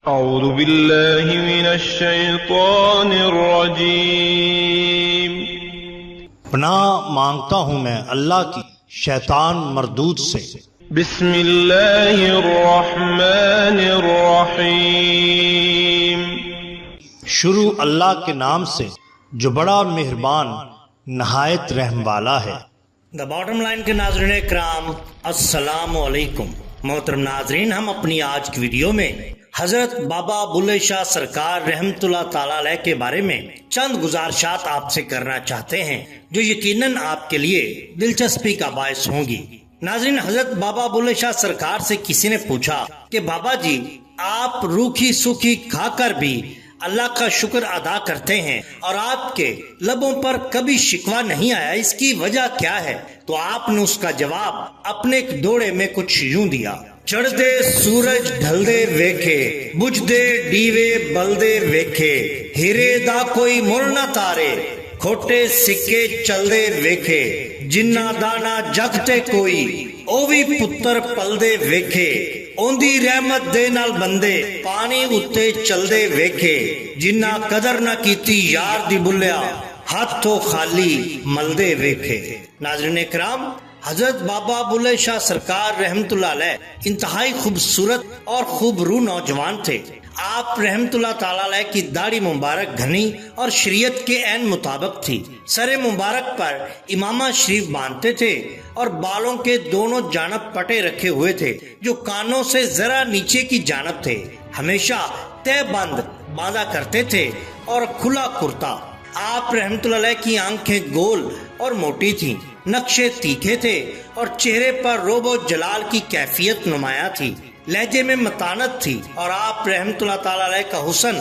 اعوذ باللہ من الشیطان الرجیم۔ پناہ مانگتا ہوں میں اللہ کی شیطان مردود سے۔ بسم اللہ الرحمن الرحیم۔ شروع اللہ کے نام سے جو بڑا مہربان نہایت رحم والا ہے۔ دا باٹم لائن کے ناظرین اکرام، السلام علیکم۔ محترم ناظرین، ہم اپنی آج کی ویڈیو میں حضرت بابا بلے شاہ سرکار رحمت اللہ تعالی علیہ کے بارے میں چند گزارشات آپ سے کرنا چاہتے ہیں جو یقیناً آپ کے لیے دلچسپی کا باعث ہوں گی۔ ناظرین، حضرت بابا بلے شاہ سرکار سے کسی نے پوچھا کہ بابا جی، آپ روکھی سوکھی کھا کر بھی اللہ کا شکر ادا کرتے ہیں اور آپ کے لبوں پر کبھی شکوہ نہیں آیا، اس کی وجہ کیا ہے؟ تو آپ نے اس کا جواب اپنے ایک دوڑے میں کچھ یوں دیا: چڑھ دے سورج ڈھل دے ویکھے، بجھ دے ڈیوے بل دے ویکھے، ہیرے دا کوئی مڑ نہ تارے، کھوٹے سکے چل دے ویکھے، جنہ دانا جگ تے کوئی، او بھی پتر پل دے ویکھے، اوندی رحمت دے نال بندے پانی اتے چل دے ویکھے، جنہ قدر نہ کیتی یار دی بلیا، ہاتھوں خالی مل دے ویکھے۔ ناظرین اکرام، حضرت بابا بلے شاہ سرکار رحمت اللہ علیہ انتہائی خوبصورت اور خوب رو نوجوان تھے۔ آپ رحمت اللہ تعالی علیہ کی داڑھی مبارک گھنی اور شریعت کے عین مطابق تھی۔ سر مبارک پر امامہ شریف باندھتے تھے اور بالوں کے دونوں جانب پٹے رکھے ہوئے تھے جو کانوں سے ذرا نیچے کی جانب تھے۔ ہمیشہ تہ بند باندھا کرتے تھے اور کھلا کرتا۔ آپ رحمت اللہ علیہ کی آنکھیں گول اور موٹی تھیں، نقشے تیکھے تھے اور چہرے پر روب و جلال کی کیفیت نمایاں تھی۔ لہجے میں متانت تھی اور آپ رحمت اللہ تعالی علیہ کا حسن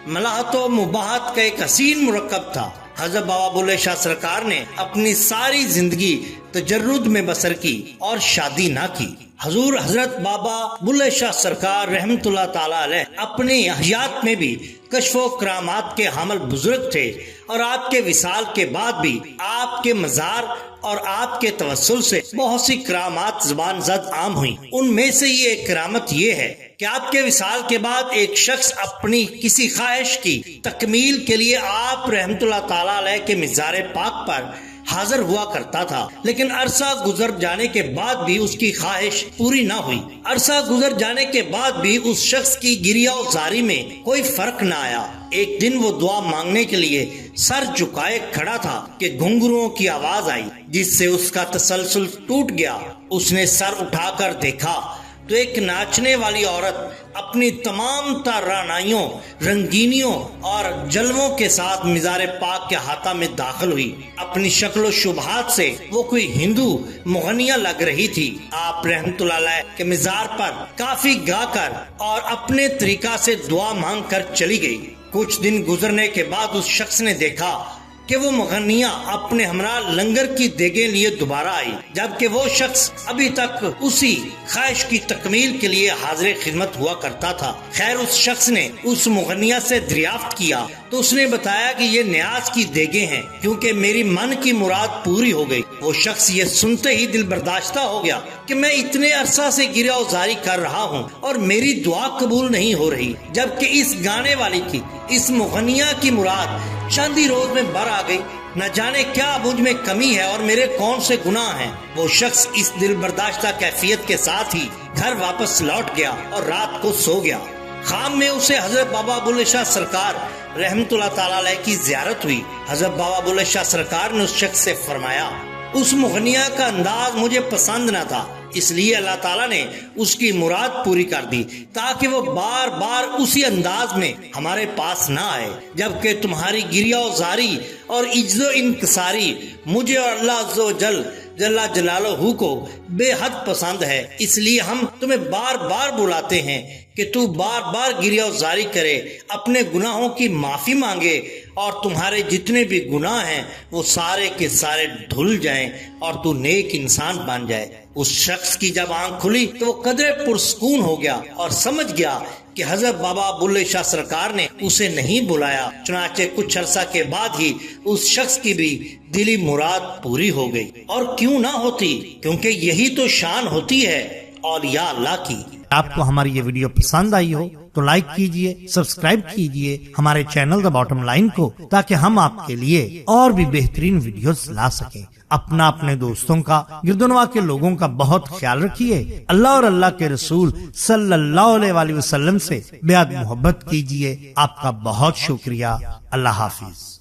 ملاحت و مباحت کا ایک حسین مرکب تھا۔ حضرت بابا بلے شاہ سرکار نے اپنی ساری زندگی تجرد میں بسر کی اور شادی نہ کی۔ حضور حضرت بابا بلے شاہ سرکار رحمت اللہ تعالی علیہ اپنی حیات میں بھی کشف و کرامات کے حامل بزرگ تھے اور آپ کے وصال کے بعد بھی آپ کے مزار اور آپ کے توسل سے بہت سی کرامات زبان زد عام ہوئیں۔ ان میں سے یہ ایک کرامت یہ ہے کہ آپ کے وصال کے بعد ایک شخص اپنی کسی خواہش کی تکمیل کے لیے آپ رحمت اللہ تعالی علیہ کے مزار پاک پر حاضر ہوا کرتا تھا، لیکن عرصہ گزر جانے کے بعد بھی اس کی خواہش پوری نہ ہوئی۔ عرصہ گزر جانے کے بعد بھی اس شخص کی گریہ و زاری میں کوئی فرق نہ آیا۔ ایک دن وہ دعا مانگنے کے لیے سر جھکائے کھڑا تھا کہ گھنگروؤں کی آواز آئی جس سے اس کا تسلسل ٹوٹ گیا۔ اس نے سر اٹھا کر دیکھا تو ایک ناچنے والی عورت اپنی تمام توانائیوں، رنگینیوں اور جلووں کے ساتھ مزار پاک کے احاطہ میں داخل ہوئی۔ اپنی شکل و شبہات سے وہ کوئی ہندو مغنیہ لگ رہی تھی۔ آپ رحمت اللہ علیہ کے مزار پر کافی گا کر اور اپنے طریقہ سے دعا مانگ کر چلی گئی۔ کچھ دن گزرنے کے بعد اس شخص نے دیکھا کہ وہ مغنیہ اپنے ہمراہ لنگر کی دیگیں لیے دوبارہ آئی، جبکہ وہ شخص ابھی تک اسی خواہش کی تکمیل کے لیے حاضر خدمت ہوا کرتا تھا۔ خیر، اس شخص نے اس مغنیہ سے دریافت کیا تو اس نے بتایا کہ یہ نیاز کی دیگیں ہیں کیونکہ میری من کی مراد پوری ہو گئی۔ وہ شخص یہ سنتے ہی دل برداشتہ ہو گیا کہ میں اتنے عرصہ سے گریہ و زاری کر رہا ہوں اور میری دعا قبول نہیں ہو رہی، جبکہ اس گانے والی کی، اس مغنیہ کی مراد چند ہی روز میں بر آ گئی۔ نہ جانے کیا مجھ میں کمی ہے اور میرے کون سے گناہ ہیں۔ وہ شخص اس دل برداشتہ کیفیت کے ساتھ ہی گھر واپس لوٹ گیا اور رات کو سو گیا۔ خام میں اسے حضرت بابا بلے شاہ سرکار رحمت اللہ تعالی علیہ کی زیارت ہوئی۔ حضرت بابا بلے شاہ سرکار نے اس شخص سے فرمایا، اس مغنیہ کا انداز مجھے پسند نہ تھا، اس لیے اللہ تعالیٰ نے اس کی مراد پوری کر دی تاکہ وہ بار بار اسی انداز میں ہمارے پاس نہ آئے، جبکہ تمہاری گریہ و زاری اور عجز و انکساری مجھے اور اللہ عز و جل جلالہ کو بے حد پسند ہے، اس لیے ہم تمہیں بار بار بلاتے ہیں کہ تو بار بار گریہ و زاری کرے، اپنے گناہوں کی معافی مانگے اور تمہارے جتنے بھی گناہ ہیں وہ سارے کے سارے دھل جائیں اور تو نیک انسان بن جائے۔ اس شخص کی جب آنکھ کھلی تو وہ قدرے پرسکون ہو گیا اور سمجھ گیا کہ حضرت بابا بلے شاہ سرکار نے اسے نہیں بلایا۔ چنانچہ کچھ عرصہ کے بعد ہی اس شخص کی بھی دلی مراد پوری ہو گئی، اور کیوں نہ ہوتی، کیونکہ یہی تو شان ہوتی ہے اولیاء اللہ کی۔ آپ کو ہماری یہ ویڈیو پسند آئی ہو تو لائک کیجئے، سبسکرائب کیجئے ہمارے چینل دا باٹم لائن کو، تاکہ ہم آپ کے لیے اور بھی بہترین ویڈیوز لا سکیں۔ اپنا، اپنے دوستوں کا، گردنوا کے لوگوں کا بہت خیال رکھیے۔ اللہ اور اللہ کے رسول صلی اللہ علیہ وآلہ وسلم سے بے حد محبت کیجئے۔ آپ کا بہت شکریہ۔ اللہ حافظ۔